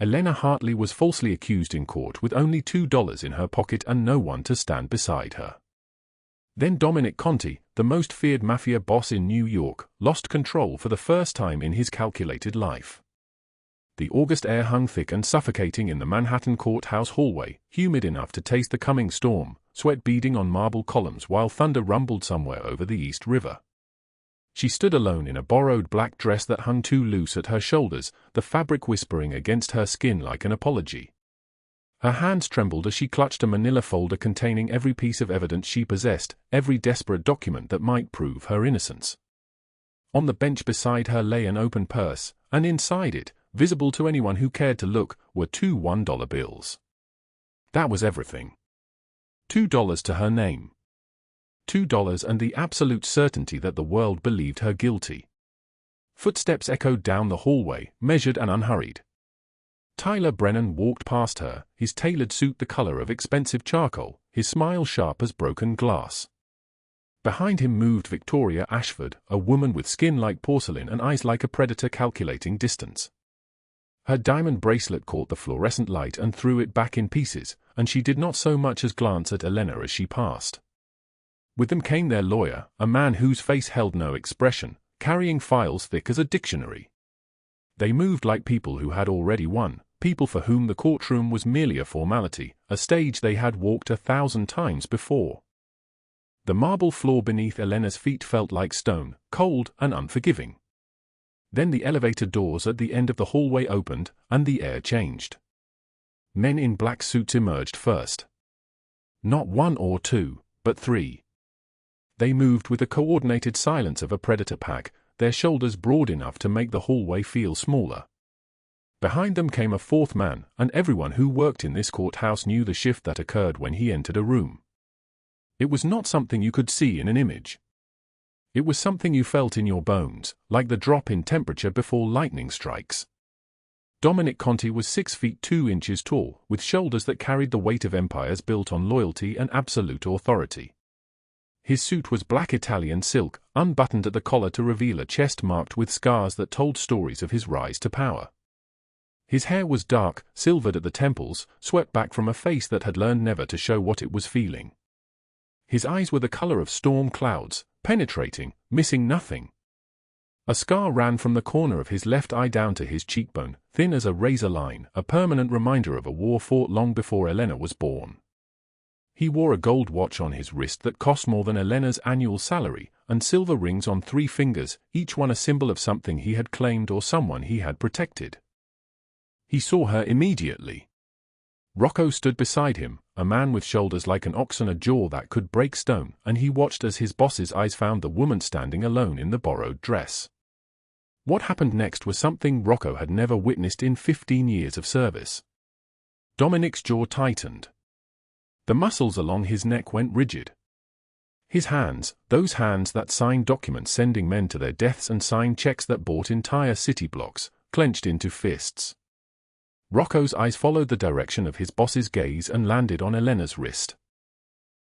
Elena Hartley was falsely accused in court with only $2 in her pocket and no one to stand beside her. Then Dominic Conti, the most feared Mafia boss in New York, lost control for the first time in his calculated life. The August air hung thick and suffocating in the Manhattan courthouse hallway, humid enough to taste the coming storm, sweat beading on marble columns while thunder rumbled somewhere over the East River. She stood alone in a borrowed black dress that hung too loose at her shoulders, the fabric whispering against her skin like an apology. Her hands trembled as she clutched a manila folder containing every piece of evidence she possessed, every desperate document that might prove her innocence. On the bench beside her lay an open purse, and inside it, visible to anyone who cared to look, were two $1 bills. That was everything. $2 to her name. $2 and the absolute certainty that the world believed her guilty. Footsteps echoed down the hallway, measured and unhurried. Tyler Brennan walked past her, his tailored suit the color of expensive charcoal, his smile sharp as broken glass. Behind him moved Victoria Ashford, a woman with skin like porcelain and eyes like a predator calculating distance. Her diamond bracelet caught the fluorescent light and threw it back in pieces, and she did not so much as glance at Elena as she passed. With them came their lawyer, a man whose face held no expression, carrying files thick as a dictionary. They moved like people who had already won, people for whom the courtroom was merely a formality, a stage they had walked 1,000 times before. The marble floor beneath Elena's feet felt like stone, cold and unforgiving. Then the elevator doors at the end of the hallway opened, and the air changed. Men in black suits emerged first. Not one or two, but three. They moved with the coordinated silence of a predator pack, their shoulders broad enough to make the hallway feel smaller. Behind them came a fourth man, and everyone who worked in this courthouse knew the shift that occurred when he entered a room. It was not something you could see in an image. It was something you felt in your bones, like the drop in temperature before lightning strikes. Dominic Conti was 6 feet 2 inches tall, with shoulders that carried the weight of empires built on loyalty and absolute authority. His suit was black Italian silk, unbuttoned at the collar to reveal a chest marked with scars that told stories of his rise to power. His hair was dark, silvered at the temples, swept back from a face that had learned never to show what it was feeling. His eyes were the color of storm clouds, penetrating, missing nothing. A scar ran from the corner of his left eye down to his cheekbone, thin as a razor line, a permanent reminder of a war fought long before Elena was born. He wore a gold watch on his wrist that cost more than Elena's annual salary, and silver rings on 3 fingers, each one a symbol of something he had claimed or someone he had protected. He saw her immediately. Rocco stood beside him, a man with shoulders like an ox and a jaw that could break stone, and he watched as his boss's eyes found the woman standing alone in the borrowed dress. What happened next was something Rocco had never witnessed in 15 years of service. Dominic's jaw tightened. The muscles along his neck went rigid. His hands, those hands that signed documents sending men to their deaths and signed checks that bought entire city blocks, clenched into fists. Rocco's eyes followed the direction of his boss's gaze and landed on Elena's wrist.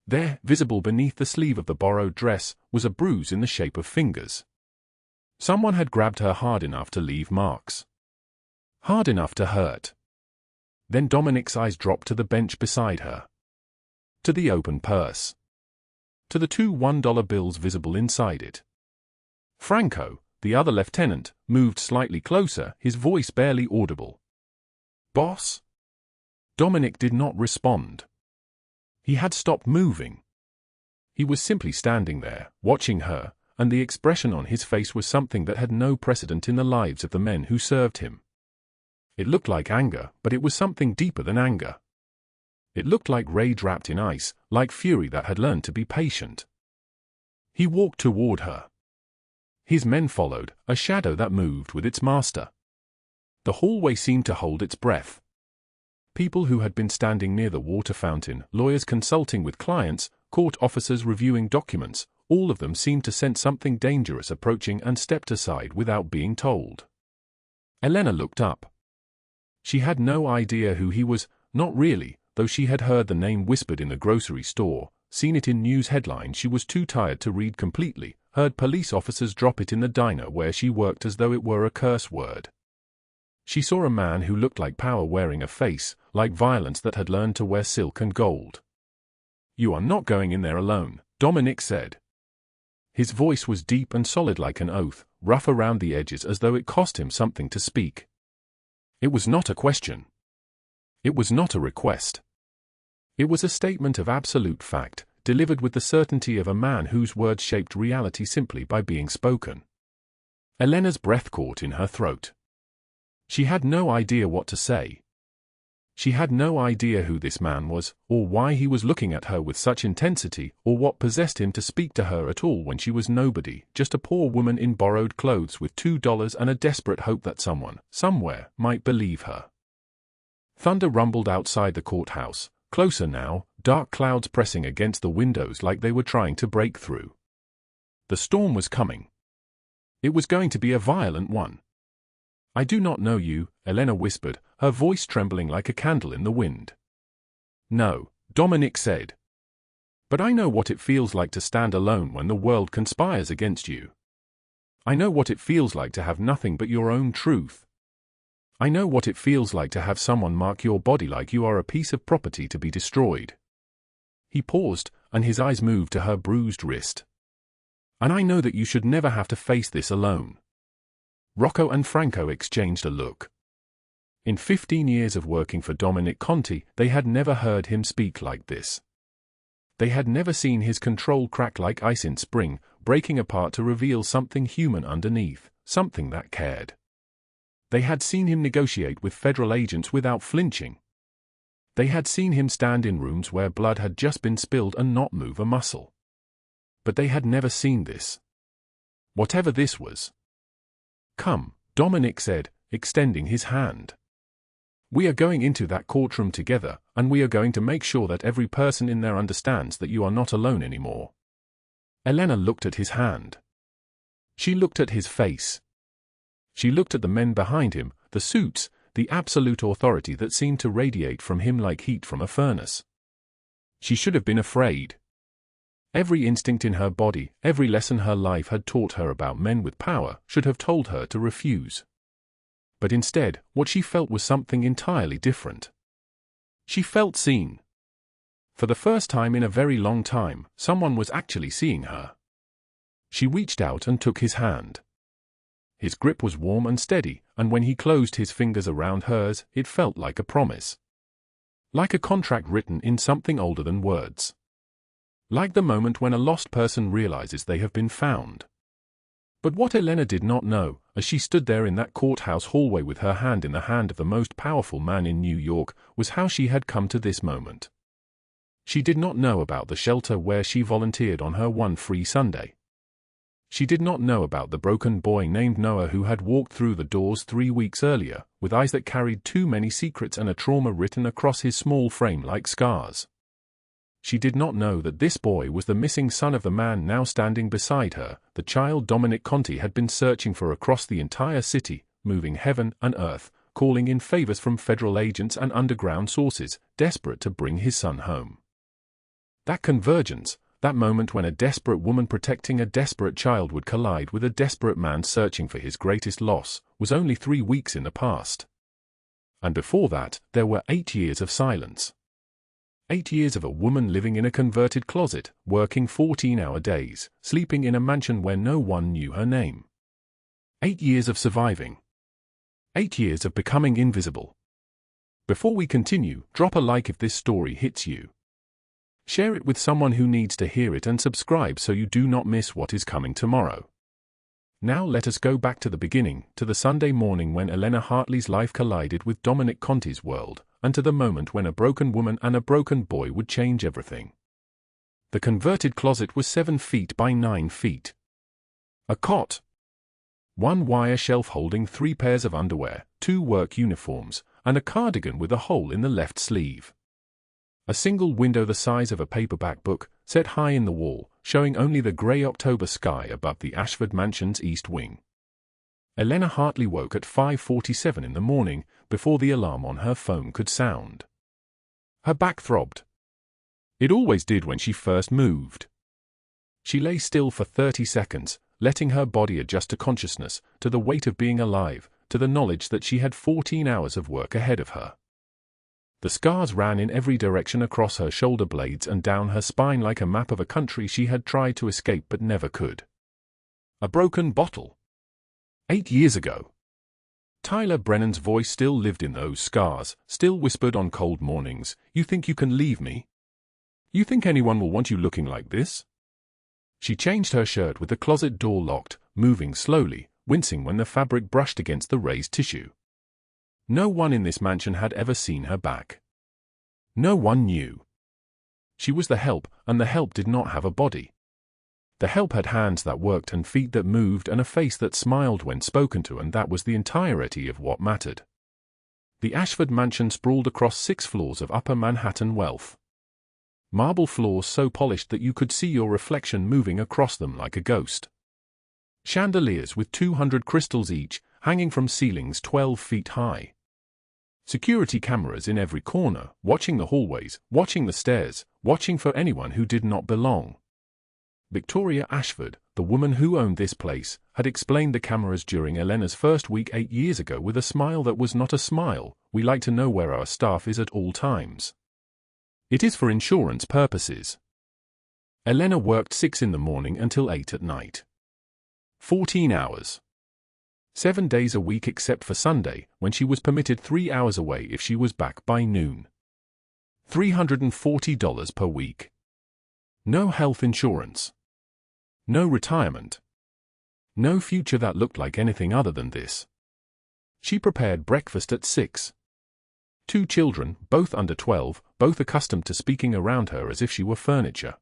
There, visible beneath the sleeve of the borrowed dress, was a bruise in the shape of fingers. Someone had grabbed her hard enough to leave marks. Hard enough to hurt. Then Dominic's eyes dropped to the bench beside her. To the open purse. To the 2 $1 bills visible inside it. Franco, the other lieutenant, moved slightly closer, his voice barely audible. "Boss?" Dominic did not respond. He had stopped moving. He was simply standing there, watching her, and the expression on his face was something that had no precedent in the lives of the men who served him. It looked like anger, but it was something deeper than anger. It looked like rage wrapped in ice, like fury that had learned to be patient. He walked toward her. His men followed, a shadow that moved with its master. The hallway seemed to hold its breath. People who had been standing near the water fountain, lawyers consulting with clients, court officers reviewing documents, all of them seemed to sense something dangerous approaching and stepped aside without being told. Elena looked up. She had no idea who he was, not really, though she had heard the name whispered in the grocery store, seen it in news headlines she was too tired to read completely, heard police officers drop it in the diner where she worked as though it were a curse word. She saw a man who looked like power wearing a face, like violence that had learned to wear silk and gold. "You are not going in there alone," Dominic said. His voice was deep and solid like an oath, rough around the edges as though it cost him something to speak. It was not a question. It was not a request. It was a statement of absolute fact, delivered with the certainty of a man whose words shaped reality simply by being spoken. Elena's breath caught in her throat. She had no idea what to say. She had no idea who this man was, or why he was looking at her with such intensity, or what possessed him to speak to her at all when she was nobody, just a poor woman in borrowed clothes with $2 and a desperate hope that someone, somewhere, might believe her. Thunder rumbled outside the courthouse, closer now, dark clouds pressing against the windows like they were trying to break through. The storm was coming. It was going to be a violent one. "I do not know you," Elena whispered, her voice trembling like a candle in the wind. "No," Dominic said. "But I know what it feels like to stand alone when the world conspires against you. I know what it feels like to have nothing but your own truth. I know what it feels like to have someone mark your body like you are a piece of property to be destroyed." He paused, and his eyes moved to her bruised wrist. "And I know that you should never have to face this alone." Rocco and Franco exchanged a look. In 15 years of working for Dominic Conti, they had never heard him speak like this. They had never seen his control crack like ice in spring, breaking apart to reveal something human underneath, something that cared. They had seen him negotiate with federal agents without flinching. They had seen him stand in rooms where blood had just been spilled and not move a muscle. But they had never seen this. Whatever this was. "Come," Dominic said, extending his hand. "We are going into that courtroom together, and we are going to make sure that every person in there understands that you are not alone anymore." Elena looked at his hand. She looked at his face. She looked at the men behind him, the suits, the absolute authority that seemed to radiate from him like heat from a furnace. She should have been afraid. Every instinct in her body, every lesson her life had taught her about men with power, should have told her to refuse. But instead, what she felt was something entirely different. She felt seen. For the first time in a very long time, someone was actually seeing her. She reached out and took his hand. His grip was warm and steady, and when he closed his fingers around hers, it felt like a promise. Like a contract written in something older than words. Like the moment when a lost person realizes they have been found. But what Elena did not know, as she stood there in that courthouse hallway with her hand in the hand of the most powerful man in New York, was how she had come to this moment. She did not know about the shelter where she volunteered on her one free Sunday. She did not know about the broken boy named Noah who had walked through the doors 3 weeks earlier, with eyes that carried too many secrets and a trauma written across his small frame like scars. She did not know that this boy was the missing son of the man now standing beside her, the child Dominic Conti had been searching for across the entire city, moving heaven and earth, calling in favors from federal agents and underground sources, desperate to bring his son home. That convergence, that moment when a desperate woman protecting a desperate child would collide with a desperate man searching for his greatest loss, was only 3 weeks in the past. And before that, there were 8 years of silence. 8 years of a woman living in a converted closet, working 14-hour days, sleeping in a mansion where no one knew her name. 8 years of surviving. 8 years of becoming invisible. Before we continue, drop a like if this story hits you. Share it with someone who needs to hear it and subscribe so you do not miss what is coming tomorrow. Now let us go back to the beginning, to the Sunday morning when Elena Hartley's life collided with Dominic Conti's world, and to the moment when a broken woman and a broken boy would change everything. The converted closet was 7 feet by 9 feet. A cot. 1 wire shelf holding 3 pairs of underwear, 2 work uniforms, and a cardigan with a hole in the left sleeve. A single window the size of a paperback book, set high in the wall, showing only the grey October sky above the Ashford Mansion's east wing. Elena Hartley woke at 5:47 in the morning, before the alarm on her phone could sound. Her back throbbed. It always did when she first moved. She lay still for 30 seconds, letting her body adjust to consciousness, to the weight of being alive, to the knowledge that she had 14 hours of work ahead of her. The scars ran in every direction across her shoulder blades and down her spine like a map of a country she had tried to escape but never could. A broken bottle. 8 years ago. Tyler Brennan's voice still lived in those scars, still whispered on cold mornings, "You think you can leave me? You think anyone will want you looking like this?" She changed her shirt with the closet door locked, moving slowly, wincing when the fabric brushed against the raised tissue. No one in this mansion had ever seen her back. No one knew. She was the help, and the help did not have a body. The help had hands that worked and feet that moved and a face that smiled when spoken to, and that was the entirety of what mattered. The Ashford mansion sprawled across 6 floors of upper Manhattan wealth. Marble floors so polished that you could see your reflection moving across them like a ghost. Chandeliers with 200 crystals each, hanging from ceilings 12 feet high. Security cameras in every corner, watching the hallways, watching the stairs, watching for anyone who did not belong. Victoria Ashford, the woman who owned this place, had explained the cameras during Elena's first week 8 years ago with a smile that was not a smile. "We like to know where our staff is at all times. It is for insurance purposes." Elena worked 6 in the morning until 8 at night. 14 hours. 7 days a week except for Sunday, when she was permitted 3 hours away if she was back by noon. $340 per week. No health insurance. No retirement. No future that looked like anything other than this. She prepared breakfast at 6. 2 children, both under 12, both accustomed to speaking around her as if she were furniture.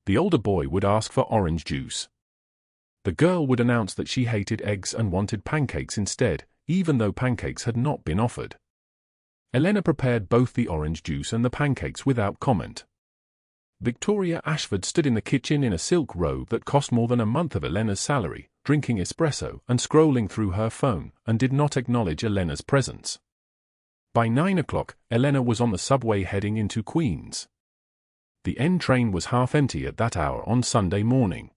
The older boy would ask for orange juice. The girl would announce that she hated eggs and wanted pancakes instead, even though pancakes had not been offered. Elena prepared both the orange juice and the pancakes without comment. Victoria Ashford stood in the kitchen in a silk robe that cost more than a month of Elena's salary, drinking espresso and scrolling through her phone, and did not acknowledge Elena's presence. By 9 o'clock, Elena was on the subway heading into Queens. The N train was half empty at that hour on Sunday morning.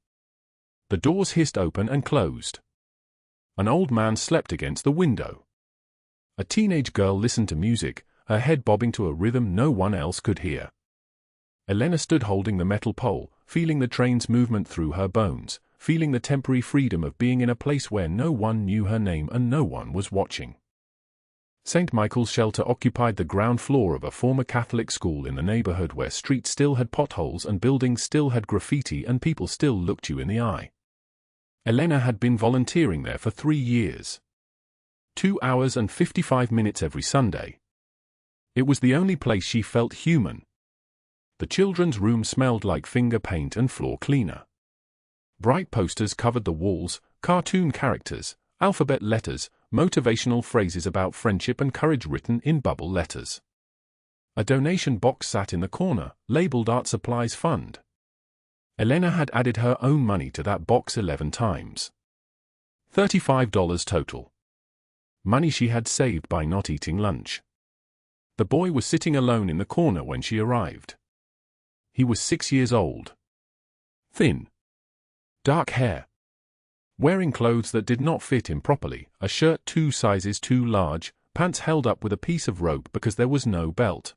The doors hissed open and closed. An old man slept against the window. A teenage girl listened to music, her head bobbing to a rhythm no one else could hear. Elena stood holding the metal pole, feeling the train's movement through her bones, feeling the temporary freedom of being in a place where no one knew her name and no one was watching. St. Michael's Shelter occupied the ground floor of a former Catholic school in the neighborhood where streets still had potholes and buildings still had graffiti and people still looked you in the eye. Elena had been volunteering there for 3 years. 2 hours and 55 minutes every Sunday. It was the only place she felt human. The children's room smelled like finger paint and floor cleaner. Bright posters covered the walls, cartoon characters, alphabet letters, motivational phrases about friendship and courage written in bubble letters. A donation box sat in the corner, labeled Art Supplies Fund. Elena had added her own money to that box 11 times. $35 total. Money she had saved by not eating lunch. The boy was sitting alone in the corner when she arrived. He was 6 years old. Thin. Dark hair. Wearing clothes that did not fit him properly, a shirt 2 sizes too large, pants held up with a piece of rope because there was no belt.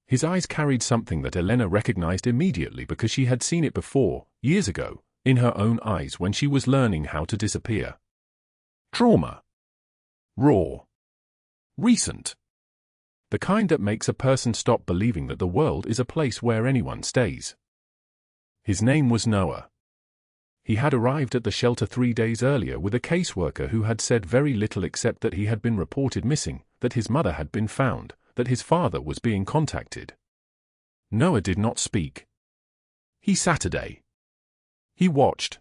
His eyes carried something that Elena recognized immediately because she had seen it before, years ago, in her own eyes when she was learning how to disappear. Trauma. Raw. Recent. The kind that makes a person stop believing that the world is a place where anyone stays. His name was Noah. He had arrived at the shelter 3 days earlier with a caseworker who had said very little except that he had been reported missing, that his mother had been found, that his father was being contacted. Noah did not speak. He Saturday. He watched.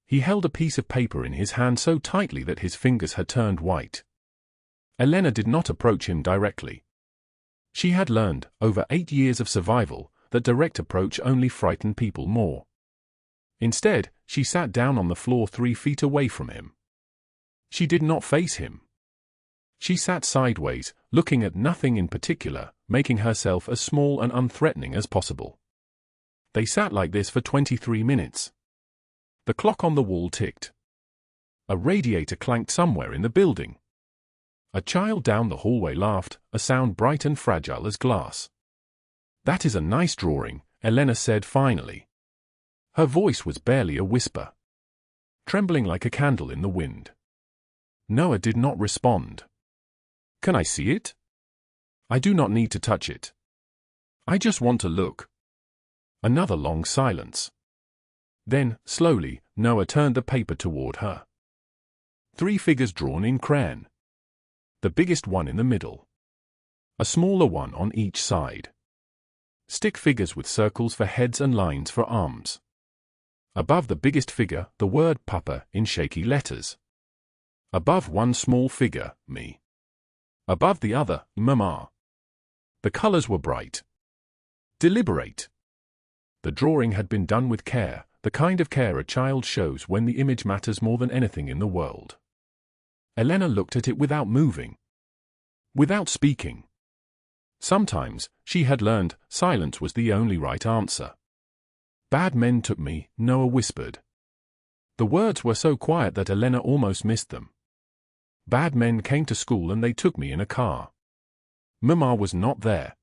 He held a piece of paper in his hand so tightly that his fingers had turned white. Elena did not approach him directly. She had learned, over 8 years of survival, that direct approach only frightened people more. Instead, she sat down on the floor 3 feet away from him. She did not face him. She sat sideways, looking at nothing in particular, making herself as small and unthreatening as possible. They sat like this for 23 minutes. The clock on the wall ticked. A radiator clanked somewhere in the building. A child down the hallway laughed, a sound bright and fragile as glass. "That is a nice drawing," Elena said finally. Her voice was barely a whisper, trembling like a candle in the wind. Noah did not respond. "Can I see it?" "I do not need to touch it. I just want to look." Another long silence. Then, slowly, Noah turned the paper toward her. 3 figures drawn in crayon. The biggest one in the middle. A smaller one on each side. Stick figures with circles for heads and lines for arms. Above the biggest figure, the word Papa in shaky letters. Above one small figure, me. Above the other, Mama. The colors were bright. Deliberate. The drawing had been done with care, the kind of care a child shows when the image matters more than anything in the world. Elena looked at it without moving. Without speaking. Sometimes, she had learned, silence was the only right answer. "Bad men took me," Noah whispered. The words were so quiet that Elena almost missed them. "Bad men came to school and they took me in a car. Mama was not there.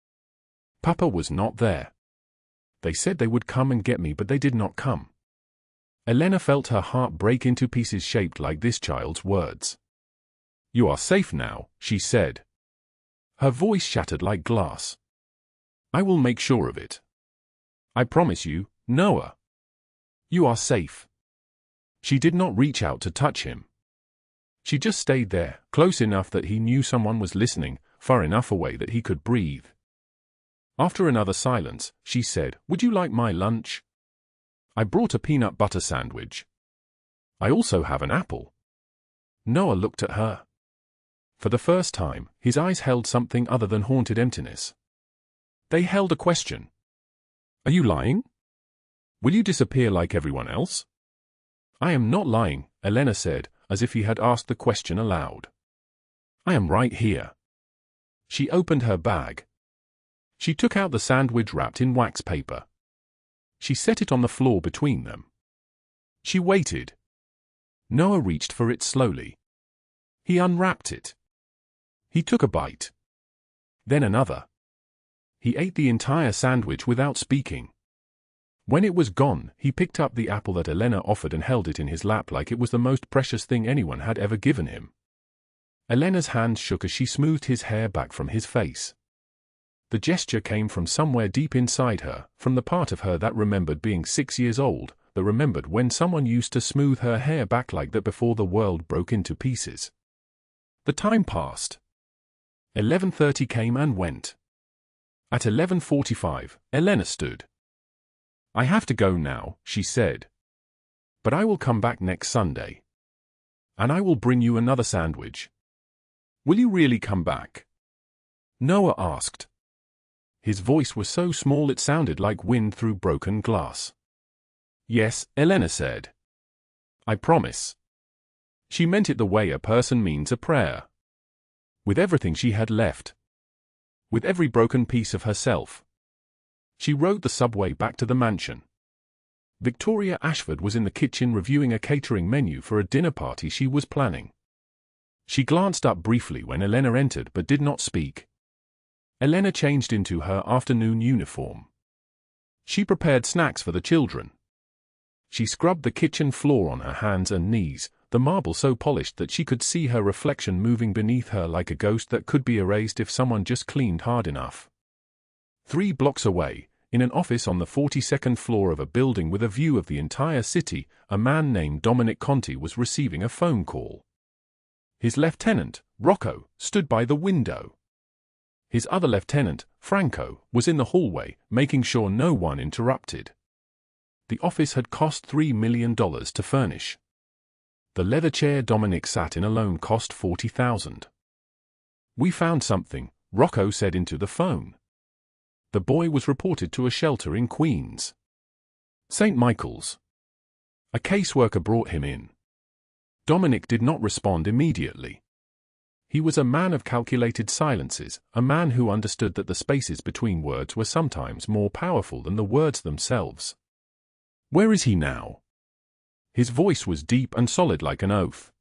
Papa was not there. They said they would come and get me, but they did not come." Elena felt her heart break into pieces shaped like this child's words. "You are safe now," she said. Her voice shattered like glass. "I will make sure of it. I promise you, Noah. You are safe." She did not reach out to touch him. She just stayed there, close enough that he knew someone was listening, far enough away that he could breathe. After another silence, she said, "Would you like my lunch? I brought a peanut butter sandwich. I also have an apple." Noah looked at her. For the first time, his eyes held something other than haunted emptiness. They held a question. "Are you lying? Will you disappear like everyone else?" "I am not lying," Elena said, as if he had asked the question aloud. "I am right here." She opened her bag. She took out the sandwich wrapped in wax paper. She set it on the floor between them. She waited. Noah reached for it slowly. He unwrapped it. He took a bite. Then another. He ate the entire sandwich without speaking. When it was gone, he picked up the apple that Elena offered and held it in his lap like it was the most precious thing anyone had ever given him. Elena's hands shook as she smoothed his hair back from his face. The gesture came from somewhere deep inside her, from the part of her that remembered being 6 years old, that remembered when someone used to smooth her hair back like that before the world broke into pieces. The time passed. 11:30 came and went. At 11:45, Elena stood. "I have to go now," she said. "But I will come back next Sunday. And I will bring you another sandwich. Will you really come back?" Noah asked. His voice was so small it sounded like wind through broken glass. "Yes," Elena said. "I promise." She meant it the way a person means a prayer. With everything she had left. With every broken piece of herself. She rode the subway back to the mansion. Victoria Ashford was in the kitchen reviewing a catering menu for a dinner party she was planning. She glanced up briefly when Elena entered but did not speak. Elena changed into her afternoon uniform. She prepared snacks for the children. She scrubbed the kitchen floor on her hands and knees, the marble so polished that she could see her reflection moving beneath her like a ghost that could be erased if someone just cleaned hard enough. 3 blocks away, in an office on the 42nd floor of a building with a view of the entire city, a man named Dominic Conti was receiving a phone call. His lieutenant, Rocco, stood by the window. His other lieutenant, Franco, was in the hallway, making sure no one interrupted. The office had cost $3 million to furnish. The leather chair Dominic sat in alone cost $40,000. "We found something," Rocco said into the phone. The boy was reported to a shelter in Queens. St. Michael's. A caseworker brought him in. Dominic did not respond immediately. He was a man of calculated silences, a man who understood that the spaces between words were sometimes more powerful than the words themselves. "Where is he now?" His voice was deep and solid like an oath.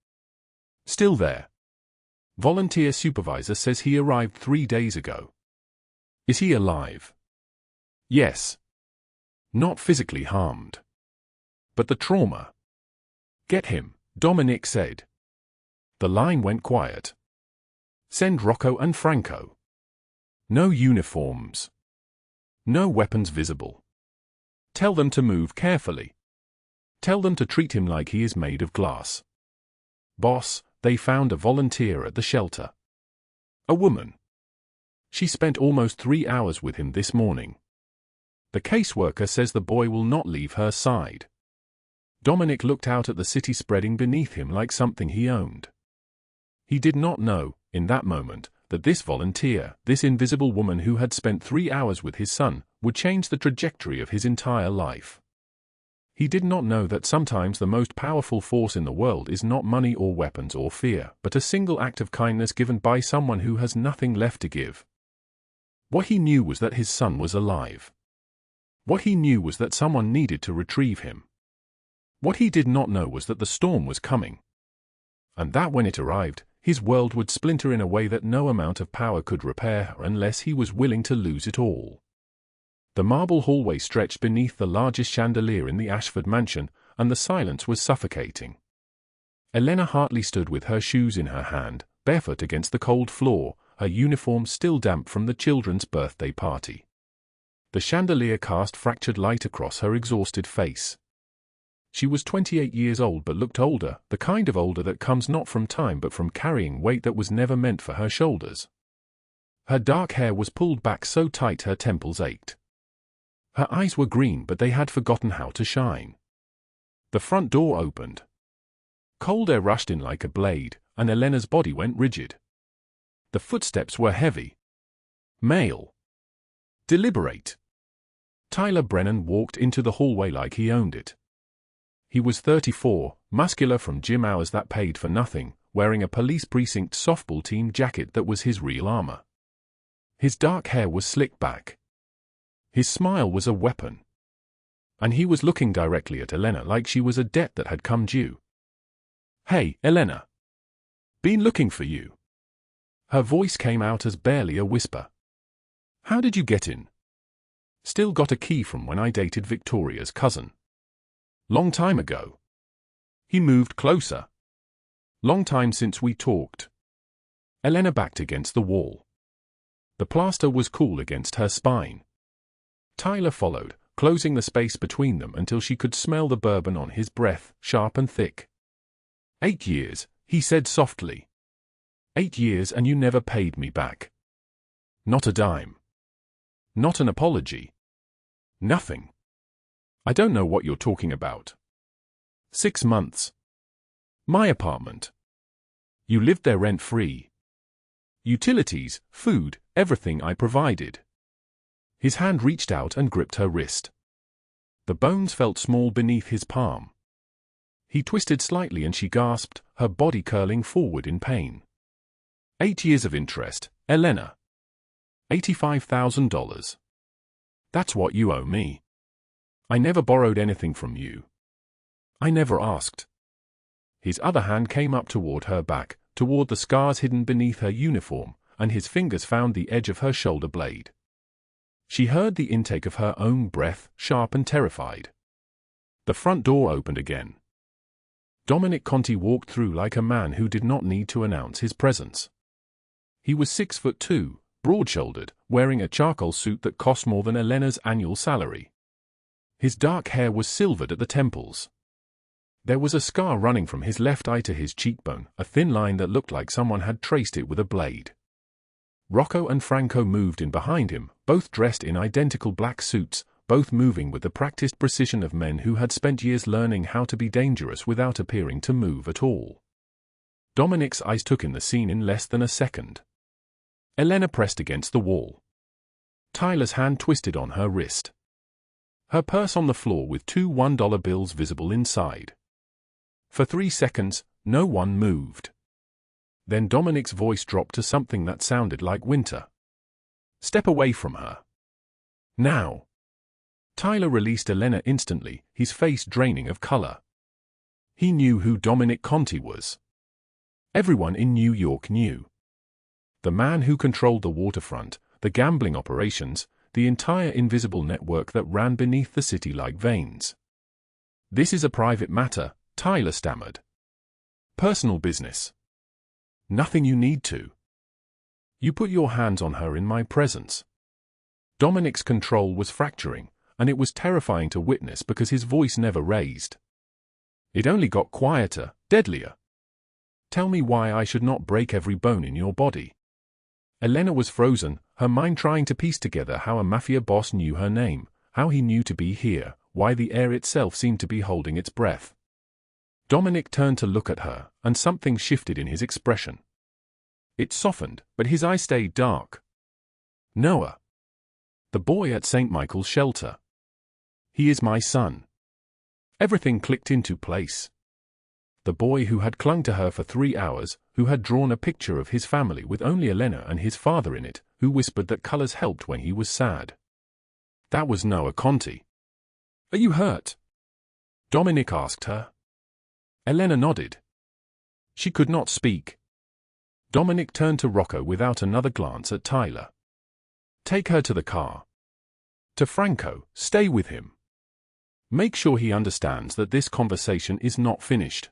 Still there. Volunteer supervisor says he arrived 3 days ago. Is he alive? Yes. Not physically harmed. But the trauma. Get him, Dominic said. The line went quiet. Send Rocco and Franco. No uniforms. No weapons visible. Tell them to move carefully. Tell them to treat him like he is made of glass. Boss, they found a volunteer at the shelter. A woman. She spent almost 3 hours with him this morning. The caseworker says the boy will not leave her side. Dominic looked out at the city spreading beneath him like something he owned. He did not know, in that moment, that this volunteer, this invisible woman who had spent 3 hours with his son, would change the trajectory of his entire life. He did not know that sometimes the most powerful force in the world is not money or weapons or fear, but a single act of kindness given by someone who has nothing left to give. What he knew was that his son was alive. What he knew was that someone needed to retrieve him. What he did not know was that the storm was coming. And that when it arrived, his world would splinter in a way that no amount of power could repair unless he was willing to lose it all. The marble hallway stretched beneath the largest chandelier in the Ashford mansion, and the silence was suffocating. Elena Hartley stood with her shoes in her hand, barefoot against the cold floor, her uniform still damp from the children's birthday party. The chandelier cast fractured light across her exhausted face. She was 28 years old but looked older, the kind of older that comes not from time but from carrying weight that was never meant for her shoulders. Her dark hair was pulled back so tight her temples ached. Her eyes were green but they had forgotten how to shine. The front door opened. Cold air rushed in like a blade, and Elena's body went rigid. The footsteps were heavy. Male. Deliberate. Tyler Brennan walked into the hallway like he owned it. He was 34, muscular from gym hours that paid for nothing, wearing a police precinct softball team jacket that was his real armor. His dark hair was slicked back. His smile was a weapon. And he was looking directly at Elena like she was a debt that had come due. Hey, Elena. Been looking for you. Her voice came out as barely a whisper. How did you get in? Still got a key from when I dated Victoria's cousin. Long time ago. He moved closer. Long time since we talked. Elena backed against the wall. The plaster was cool against her spine. Tyler followed, closing the space between them until she could smell the bourbon on his breath, sharp and thick. 8 years, he said softly. 8 years and you never paid me back. Not a dime. Not an apology. Nothing. I don't know what you're talking about. 6 months. My apartment. You lived there rent-free. Utilities, food, everything I provided. His hand reached out and gripped her wrist. The bones felt small beneath his palm. He twisted slightly and she gasped, her body curling forward in pain. 8 years of interest, Elena. $85,000. That's what you owe me. I never borrowed anything from you. I never asked. His other hand came up toward her back, toward the scars hidden beneath her uniform, and his fingers found the edge of her shoulder blade. She heard the intake of her own breath, sharp and terrified. The front door opened again. Dominic Conti walked through like a man who did not need to announce his presence. He was 6'2", broad-shouldered, wearing a charcoal suit that cost more than Elena's annual salary. His dark hair was silvered at the temples. There was a scar running from his left eye to his cheekbone, a thin line that looked like someone had traced it with a blade. Rocco and Franco moved in behind him, both dressed in identical black suits, both moving with the practiced precision of men who had spent years learning how to be dangerous without appearing to move at all. Dominic's eyes took in the scene in less than a second. Elena pressed against the wall. Tyler's hand twisted on her wrist. Her purse on the floor with 2 $1 bills visible inside. For 3 seconds, no one moved. Then Dominic's voice dropped to something that sounded like winter. Step away from her. Now. Tyler released Elena instantly, his face draining of color. He knew who Dominic Conti was. Everyone in New York knew. The man who controlled the waterfront, the gambling operations, the entire invisible network that ran beneath the city like veins. "This is a private matter," Tyler stammered. "Personal business. Nothing you need to. You put your hands on her in my presence." Dominic's control was fracturing, and it was terrifying to witness because his voice never raised. It only got quieter, deadlier. "Tell me why I should not break every bone in your body." Elena was frozen, her mind trying to piece together how a Mafia boss knew her name, how he knew to be here, why the air itself seemed to be holding its breath. Dominic turned to look at her, and something shifted in his expression. It softened, but his eyes stayed dark. "Noah. The boy at St. Michael's shelter. He is my son." Everything clicked into place. The boy who had clung to her for 3 hours, who had drawn a picture of his family with only Elena and his father in it, who whispered that colors helped when he was sad. That was Noah Conti. "Are you hurt?" Dominic asked her. Elena nodded. She could not speak. Dominic turned to Rocco without another glance at Tyler. "Take her to the car. To Franco, stay with him. Make sure he understands that this conversation is not finished."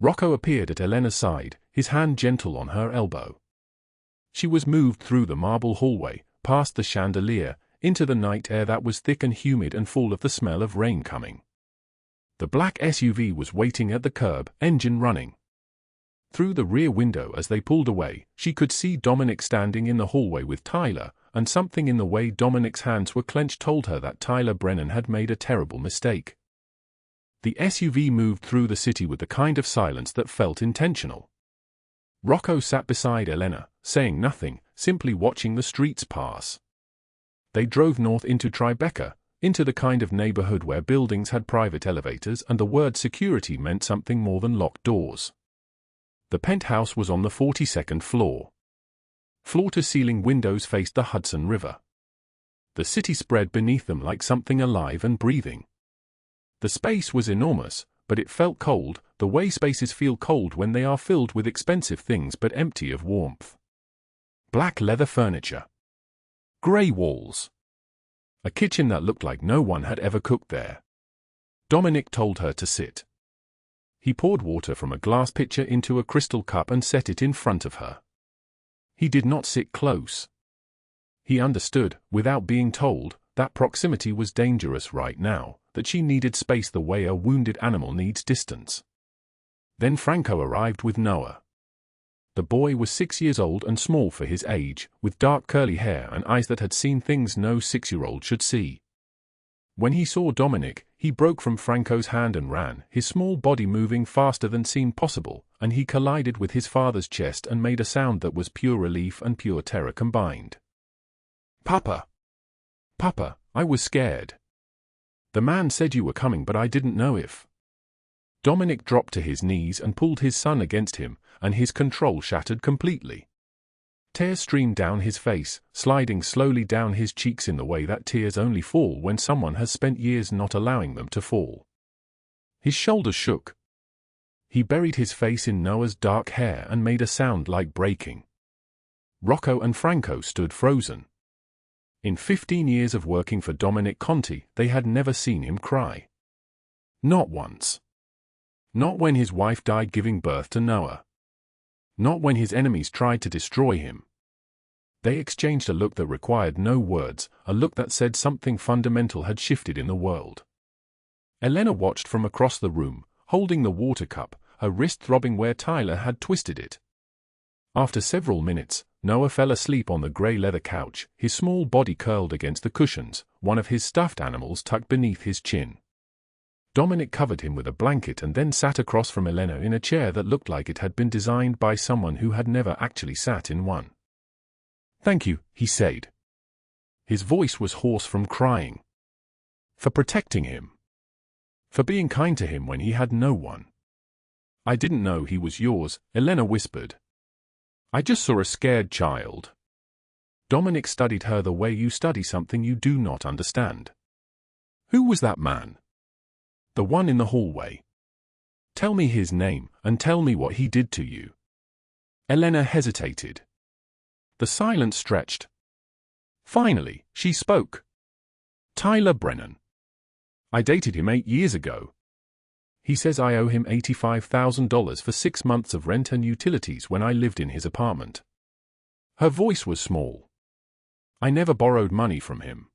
Rocco appeared at Elena's side, his hand gentle on her elbow. She was moved through the marble hallway, past the chandelier, into the night air that was thick and humid and full of the smell of rain coming. The black SUV was waiting at the curb, engine running. Through the rear window as they pulled away, she could see Dominic standing in the hallway with Tyler, and something in the way Dominic's hands were clenched told her that Tyler Brennan had made a terrible mistake. The SUV moved through the city with the kind of silence that felt intentional. Rocco sat beside Elena, saying nothing, simply watching the streets pass. They drove north into Tribeca, into the kind of neighborhood where buildings had private elevators and the word security meant something more than locked doors. The penthouse was on the 42nd floor. Floor-to-ceiling windows faced the Hudson River. The city spread beneath them like something alive and breathing. The space was enormous, but it felt cold, the way spaces feel cold when they are filled with expensive things but empty of warmth. Black leather furniture. Gray walls. A kitchen that looked like no one had ever cooked there. Dominic told her to sit. He poured water from a glass pitcher into a crystal cup and set it in front of her. He did not sit close. He understood, without being told, that proximity was dangerous right now, that she needed space the way a wounded animal needs distance. Then Franco arrived with Noah. The boy was 6 years old and small for his age, with dark curly hair and eyes that had seen things no 6-year-old should see. When he saw Dominic, he broke from Franco's hand and ran, his small body moving faster than seemed possible, and he collided with his father's chest and made a sound that was pure relief and pure terror combined. "Papa! Papa, I was scared. The man said you were coming but I didn't know if." Dominic dropped to his knees and pulled his son against him, and his control shattered completely. Tears streamed down his face, sliding slowly down his cheeks in the way that tears only fall when someone has spent years not allowing them to fall. His shoulders shook. He buried his face in Noah's dark hair and made a sound like breaking. Rocco and Franco stood frozen. In 15 years of working for Dominic Conti, they had never seen him cry. Not once. Not when his wife died giving birth to Noah. Not when his enemies tried to destroy him. They exchanged a look that required no words, a look that said something fundamental had shifted in the world. Elena watched from across the room, holding the water cup, her wrist throbbing where Tyler had twisted it. After several minutes, Noah fell asleep on the grey leather couch, his small body curled against the cushions, one of his stuffed animals tucked beneath his chin. Dominic covered him with a blanket and then sat across from Elena in a chair that looked like it had been designed by someone who had never actually sat in one. "Thank you," he said. His voice was hoarse from crying. "For protecting him. For being kind to him when he had no one." "I didn't know he was yours," Elena whispered. "I just saw a scared child." Dominic studied her the way you study something you do not understand. "Who was that man?" "The one in the hallway." Tell me his name and tell me what he did to you." Elena hesitated. The silence stretched. Finally, she spoke. "Tyler Brennan. I dated him 8 years ago. He says I owe him $85,000 for 6 months of rent and utilities when I lived in his apartment." Her voice was small. "I never borrowed money from him.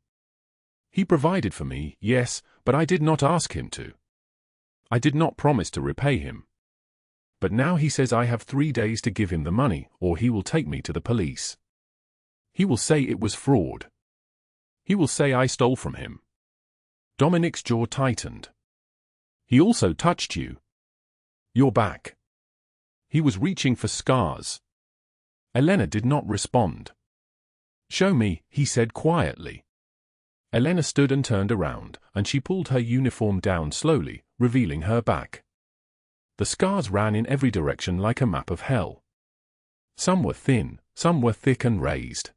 He provided for me, yes, but I did not ask him to. I did not promise to repay him. But now he says I have 3 days to give him the money, or he will take me to the police. He will say it was fraud. He will say I stole from him." Dominic's jaw tightened. "He also touched you. Your back." He was reaching for scars. Elena did not respond. "Show me," he said quietly. Elena stood and turned around, and she pulled her uniform down slowly, revealing her back. The scars ran in every direction like a map of hell. Some were thin, some were thick and raised.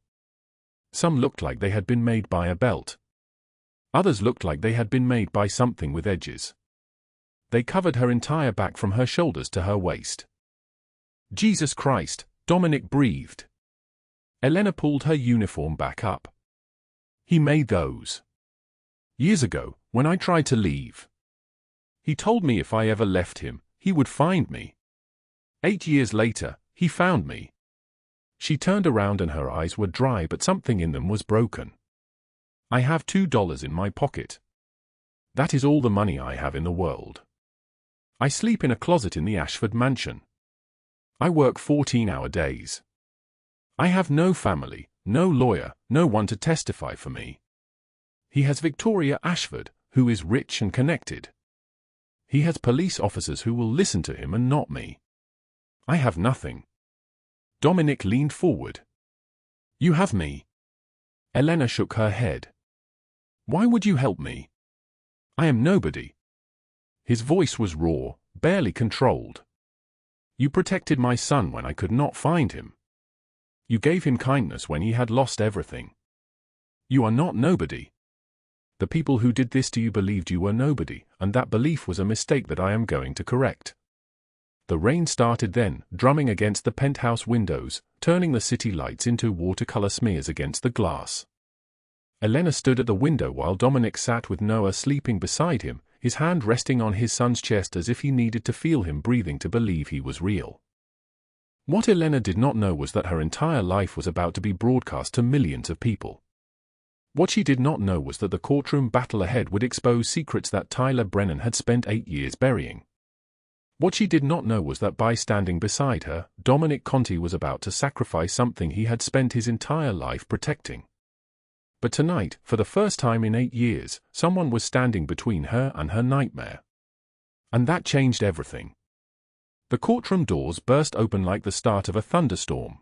Some looked like they had been made by a belt. Others looked like they had been made by something with edges. They covered her entire back from her shoulders to her waist. "Jesus Christ," Dominic breathed. Elena pulled her uniform back up. "He made those years ago, when I tried to leave. He told me if I ever left him, he would find me. 8 years later, he found me." She turned around and her eyes were dry, but something in them was broken. "I have $2 in my pocket. That is all the money I have in the world. I sleep in a closet in the Ashford mansion. I work 14-hour days. I have no family, no lawyer, no one to testify for me. He has Victoria Ashford, who is rich and connected. He has police officers who will listen to him and not me. I have nothing." Dominic leaned forward. "You have me." Elena shook her head. "Why would you help me? I am nobody." His voice was raw, barely controlled. "You protected my son when I could not find him. You gave him kindness when he had lost everything. You are not nobody. The people who did this to you believed you were nobody, and that belief was a mistake that I am going to correct." The rain started then, drumming against the penthouse windows, turning the city lights into watercolor smears against the glass. Elena stood at the window while Dominic sat with Noah sleeping beside him, his hand resting on his son's chest as if he needed to feel him breathing to believe he was real. What Elena did not know was that her entire life was about to be broadcast to millions of people. What she did not know was that the courtroom battle ahead would expose secrets that Tyler Brennan had spent 8 years burying. What she did not know was that by standing beside her, Dominic Conti was about to sacrifice something he had spent his entire life protecting. But tonight, for the first time in 8 years, someone was standing between her and her nightmare. And that changed everything. The courtroom doors burst open like the start of a thunderstorm.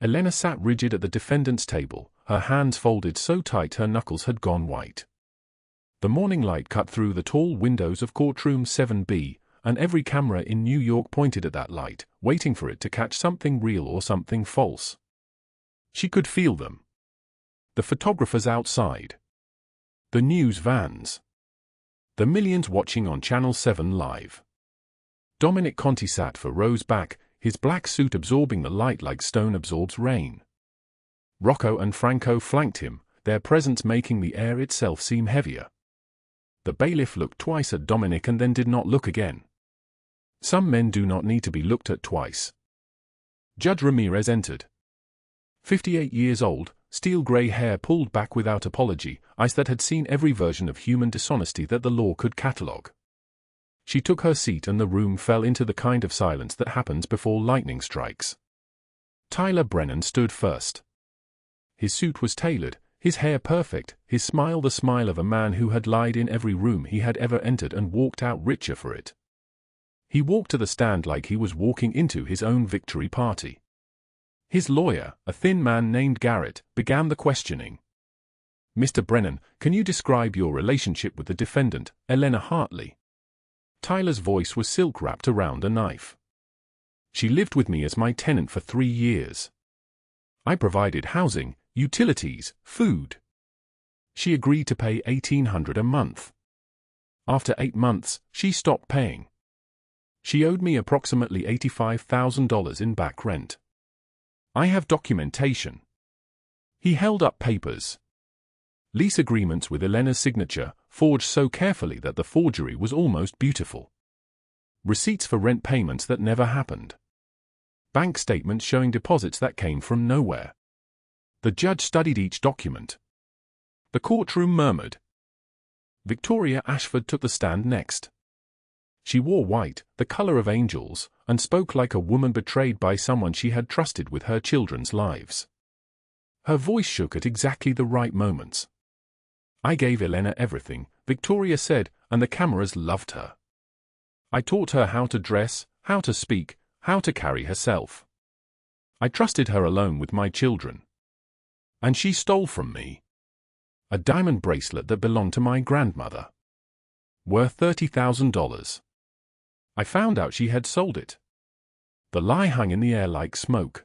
Elena sat rigid at the defendant's table, her hands folded so tight her knuckles had gone white. The morning light cut through the tall windows of courtroom 7B, and every camera in New York pointed at that light, waiting for it to catch something real or something false. She could feel them. The photographers outside. The news vans. The millions watching on Channel 7 Live. Dominic Conti sat for rows back, his black suit absorbing the light like stone absorbs rain. Rocco and Franco flanked him, their presence making the air itself seem heavier. The bailiff looked twice at Dominic and then did not look again. Some men do not need to be looked at twice. Judge Ramirez entered. 58 years old, steel-gray hair pulled back without apology, eyes that had seen every version of human dishonesty that the law could catalogue. She took her seat and the room fell into the kind of silence that happens before lightning strikes. Tyler Brennan stood first. His suit was tailored, his hair perfect, his smile the smile of a man who had lied in every room he had ever entered and walked out richer for it. He walked to the stand like he was walking into his own victory party. His lawyer, a thin man named Garrett, began the questioning. "Mr. Brennan, can you describe your relationship with the defendant, Elena Hartley?" Tyler's voice was silk wrapped around a knife. "She lived with me as my tenant for 3 years. I provided housing, utilities, food. She agreed to pay $1,800 a month. After 8 months, she stopped paying. She owed me approximately $85,000 in back rent. I have documentation. He held up papers. Lease agreements with Elena's signature, forged so carefully that the forgery was almost beautiful. Receipts for rent payments that never happened. Bank statements showing deposits that came from nowhere. The judge studied each document. The courtroom murmured. Victoria Ashford took the stand next. She wore white, the color of angels, and spoke like a woman betrayed by someone she had trusted with her children's lives. Her voice shook at exactly the right moments. I gave Elena everything, Victoria said, and the cameras loved her. I taught her how to dress, how to speak, how to carry herself. I trusted her alone with my children. And she stole from me a diamond bracelet that belonged to my grandmother, worth $30,000. I found out she had sold it. The lie hung in the air like smoke.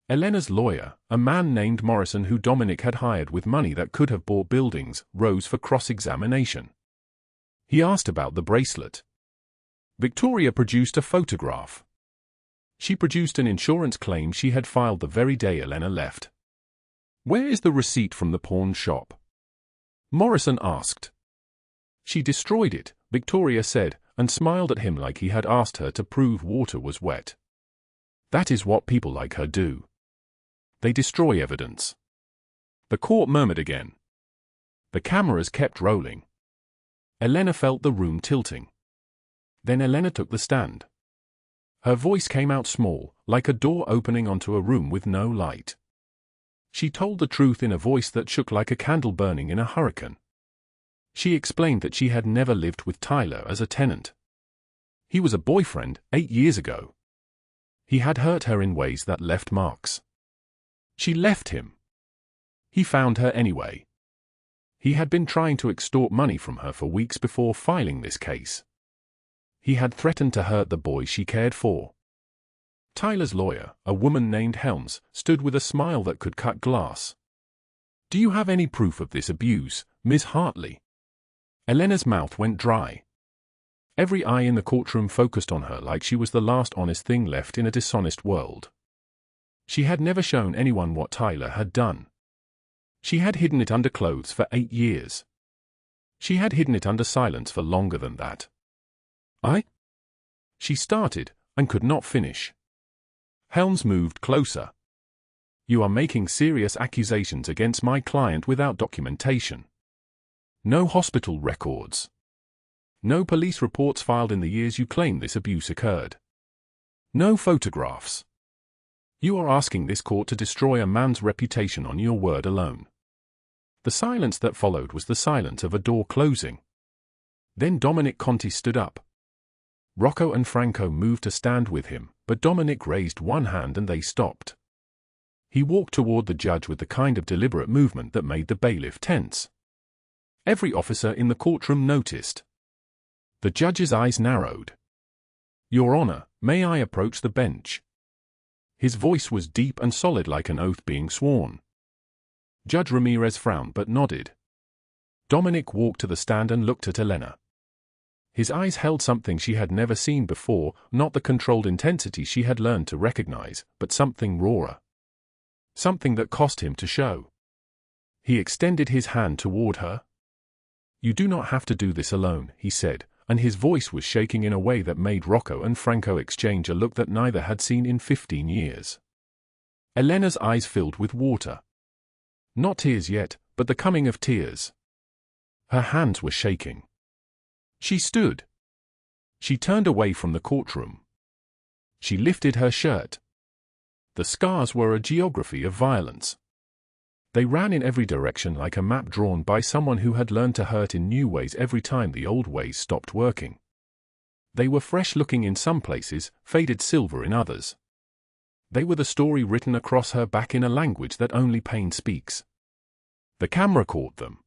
Elena's lawyer, a man named Morrison who Dominic had hired with money that could have bought buildings, rose for cross-examination. He asked about the bracelet. Victoria produced a photograph. She produced an insurance claim she had filed the very day Elena left. Where is the receipt from the pawn shop? Morrison asked. She destroyed it, Victoria said, and smiled at him like he had asked her to prove water was wet. That is what people like her do. They destroy evidence. The court murmured again. The cameras kept rolling. Elena felt the room tilting. Then Elena took the stand. Her voice came out small, like a door opening onto a room with no light. She told the truth in a voice that shook like a candle burning in a hurricane. She explained that she had never lived with Tyler as a tenant. He was a boyfriend 8 years ago. He had hurt her in ways that left marks. She left him. He found her anyway. He had been trying to extort money from her for weeks before filing this case. He had threatened to hurt the boy she cared for. Tyler's lawyer, a woman named Helms, stood with a smile that could cut glass. Do you have any proof of this abuse, Miss Hartley? Elena's mouth went dry. Every eye in the courtroom focused on her like she was the last honest thing left in a dishonest world. She had never shown anyone what Tyler had done. She had hidden it under clothes for 8 years. She had hidden it under silence for longer than that. She started, and could not finish. Helms moved closer. You are making serious accusations against my client without documentation. No hospital records. No police reports filed in the years you claim this abuse occurred. No photographs. You are asking this court to destroy a man's reputation on your word alone. The silence that followed was the silence of a door closing. Then Dominic Conti stood up. Rocco and Franco moved to stand with him, but Dominic raised one hand and they stopped. He walked toward the judge with the kind of deliberate movement that made the bailiff tense. Every officer in the courtroom noticed. The judge's eyes narrowed. Your Honor, may I approach the bench? His voice was deep and solid like an oath being sworn. Judge Ramirez frowned but nodded. Dominic walked to the stand and looked at Elena. His eyes held something she had never seen before, not the controlled intensity she had learned to recognize, but something rawer. Something that cost him to show. He extended his hand toward her. You do not have to do this alone, he said, and his voice was shaking in a way that made Rocco and Franco exchange a look that neither had seen in 15 years. Elena's eyes filled with water. Not tears yet, but the coming of tears. Her hands were shaking. She stood. She turned away from the courtroom. She lifted her shirt. The scars were a geography of violence. They ran in every direction like a map drawn by someone who had learned to hurt in new ways every time the old ways stopped working. They were fresh-looking in some places, faded silver in others. They were the story written across her back in a language that only pain speaks. The camera caught them.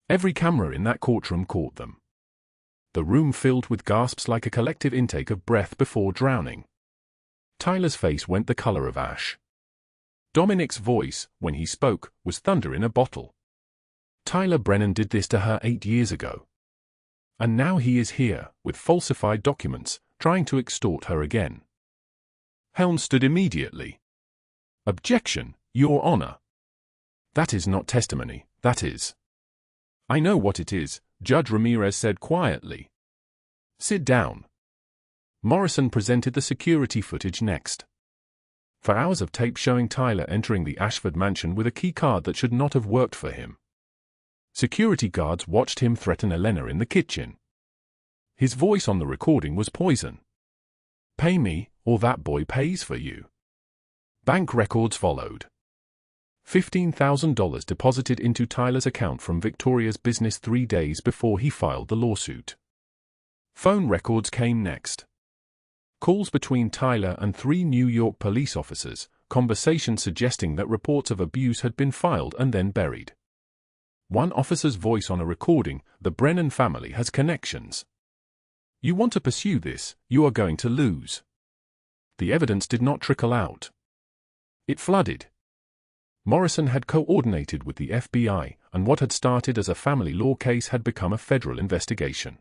Every camera in that courtroom caught them. The room filled with gasps like a collective intake of breath before drowning. Tyler's face went the color of ash. Dominic's voice, when he spoke, was thunder in a bottle. Tyler Brennan did this to her 8 years ago. And now he is here, with falsified documents, trying to extort her again. Helm stood immediately. "Objection, Your Honor. That is not testimony, that is." "I know what it is," Judge Ramirez said quietly. "Sit down." Morrison presented the security footage next. For hours of tape showing Tyler entering the Ashford mansion with a key card that should not have worked for him. Security guards watched him threaten Elena in the kitchen. His voice on the recording was poison. "Pay me, or that boy pays for you." Bank records followed. $15,000 deposited into Tyler's account from Victoria's business 3 days before he filed the lawsuit. Phone records came next. Calls between Tyler and 3 New York police officers, conversations suggesting that reports of abuse had been filed and then buried. One officer's voice on a recording, "The Brennan family has connections. You want to pursue this, you are going to lose." The evidence did not trickle out. It flooded. Morrison had coordinated with the FBI, and what had started as a family law case had become a federal investigation.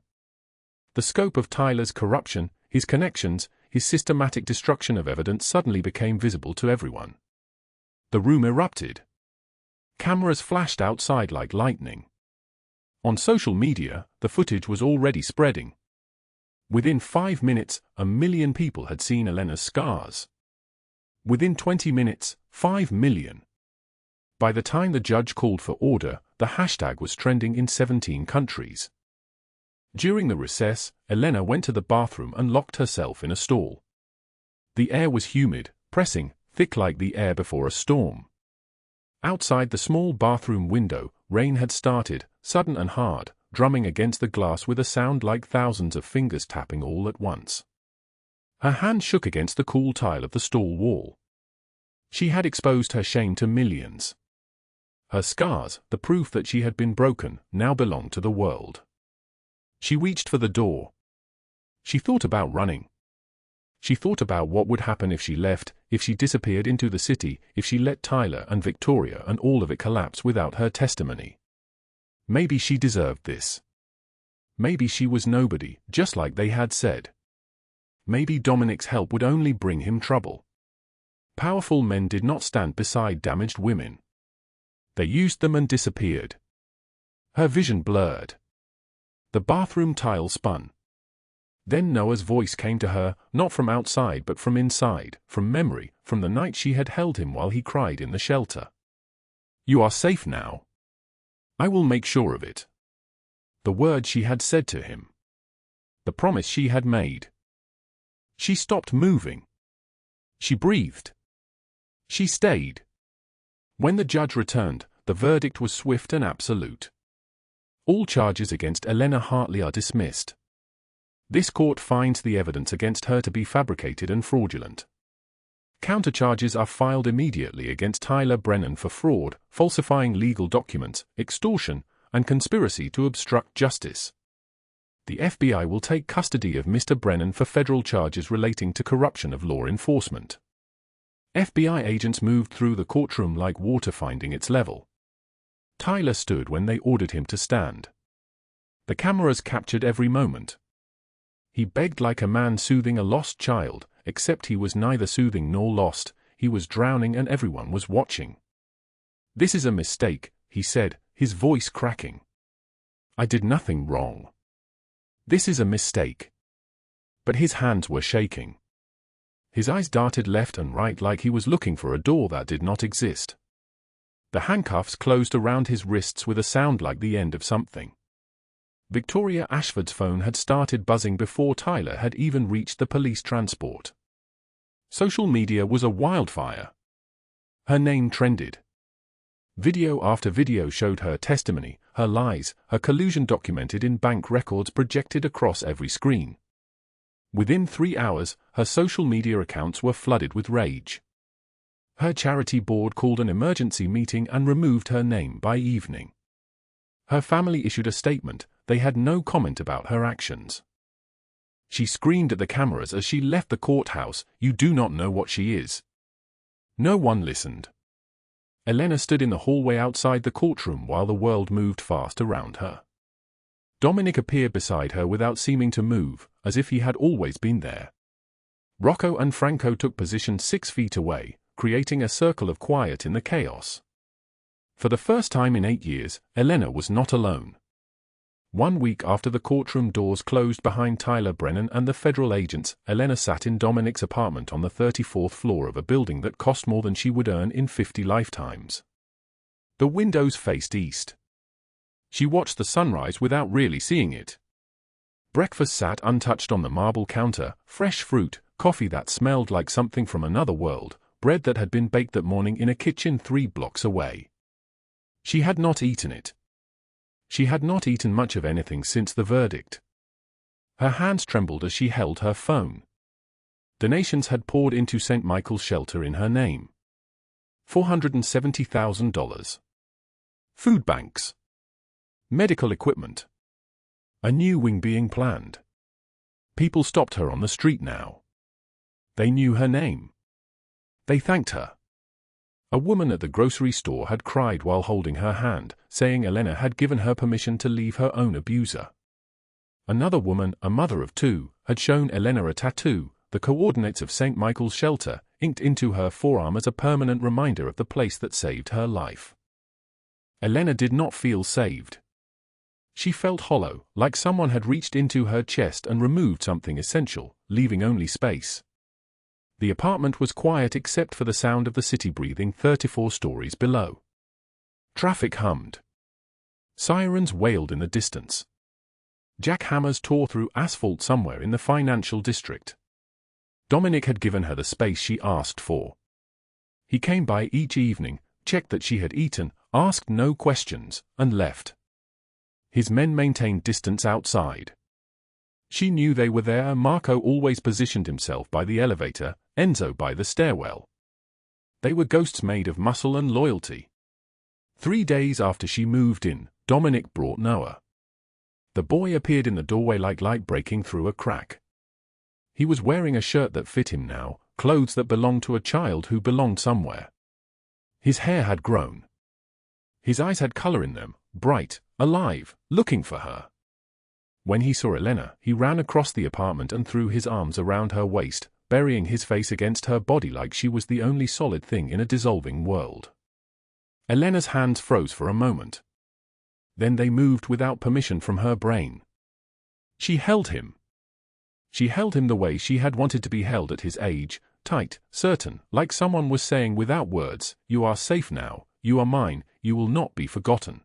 The scope of Tyler's corruption, his connections, his systematic destruction of evidence suddenly became visible to everyone. The room erupted. Cameras flashed outside like lightning. On social media, the footage was already spreading. Within 5 minutes, 1 million people had seen Elena's scars. Within 20 minutes, 5 million. By the time the judge called for order, the hashtag was trending in 17 countries. During the recess, Elena went to the bathroom and locked herself in a stall. The air was humid, pressing, thick like the air before a storm. Outside the small bathroom window, rain had started, sudden and hard, drumming against the glass with a sound like thousands of fingers tapping all at once. Her hand shook against the cool tile of the stall wall. She had exposed her shame to millions. Her scars, the proof that she had been broken, now belonged to the world. She reached for the door. She thought about running. She thought about what would happen if she left, if she disappeared into the city, if she let Tyler and Victoria and all of it collapse without her testimony. Maybe she deserved this. Maybe she was nobody, just like they had said. Maybe Dominic's help would only bring him trouble. Powerful men did not stand beside damaged women. They used them and disappeared. Her vision blurred. The bathroom tile spun. Then Noah's voice came to her, not from outside but from inside, from memory, from the night she had held him while he cried in the shelter. "You are safe now. I will make sure of it." The word she had said to him. The promise she had made. She stopped moving. She breathed. She stayed. When the judge returned, the verdict was swift and absolute. All charges against Elena Hartley are dismissed. This court finds the evidence against her to be fabricated and fraudulent. Countercharges are filed immediately against Tyler Brennan for fraud, falsifying legal documents, extortion, and conspiracy to obstruct justice. The FBI will take custody of Mr. Brennan for federal charges relating to corruption of law enforcement. FBI agents moved through the courtroom like water finding its level. Tyler stood when they ordered him to stand. The cameras captured every moment. He begged like a man soothing a lost child, except he was neither soothing nor lost, he was drowning and everyone was watching. "This is a mistake," he said, his voice cracking. "I did nothing wrong. This is a mistake." But his hands were shaking. His eyes darted left and right like he was looking for a door that did not exist. The handcuffs closed around his wrists with a sound like the end of something. Victoria Ashford's phone had started buzzing before Tyler had even reached the police transport. Social media was a wildfire. Her name trended. Video after video showed her testimony, her lies, her collusion documented in bank records projected across every screen. Within 3 hours, her social media accounts were flooded with rage. Her charity board called an emergency meeting and removed her name by evening. Her family issued a statement. They had no comment about her actions. She screamed at the cameras as she left the courthouse, "You do not know what she is." No one listened. Elena stood in the hallway outside the courtroom while the world moved fast around her. Dominic appeared beside her without seeming to move, as if he had always been there. Rocco and Franco took position 6 feet away, creating a circle of quiet in the chaos. For the first time in 8 years, Elena was not alone. 1 week after the courtroom doors closed behind Tyler Brennan and the federal agents, Elena sat in Dominic's apartment on the 34th floor of a building that cost more than she would earn in 50 lifetimes. The windows faced east. She watched the sunrise without really seeing it. Breakfast sat untouched on the marble counter, fresh fruit, coffee that smelled like something from another world, bread that had been baked that morning in a kitchen 3 blocks away. She had not eaten it. She had not eaten much of anything since the verdict. Her hands trembled as she held her phone. Donations had poured into St. Michael's shelter in her name. $470,000. Food banks. Medical equipment. A new wing being planned. People stopped her on the street now. They knew her name. They thanked her. A woman at the grocery store had cried while holding her hand, saying Elena had given her permission to leave her own abuser. Another woman, a mother of 2, had shown Elena a tattoo, the coordinates of St. Michael's shelter, inked into her forearm as a permanent reminder of the place that saved her life. Elena did not feel saved. She felt hollow, like someone had reached into her chest and removed something essential, leaving only space. The apartment was quiet except for the sound of the city breathing 34 stories below. Traffic hummed. Sirens wailed in the distance. Jackhammers tore through asphalt somewhere in the financial district. Dominic had given her the space she asked for. He came by each evening, checked that she had eaten, asked no questions, and left. His men maintained distance outside. She knew they were there. Marco always positioned himself by the elevator, Enzo by the stairwell. They were ghosts made of muscle and loyalty. 3 days after she moved in, Dominic brought Noah. The boy appeared in the doorway like light breaking through a crack. He was wearing a shirt that fit him now, clothes that belonged to a child who belonged somewhere. His hair had grown. His eyes had color in them, bright, alive, looking for her. When he saw Elena, he ran across the apartment and threw his arms around her waist, burying his face against her body like she was the only solid thing in a dissolving world. Elena's hands froze for a moment. Then they moved without permission from her brain. She held him. She held him the way she had wanted to be held at his age, tight, certain, like someone was saying without words, "You are safe now, you are mine, you will not be forgotten."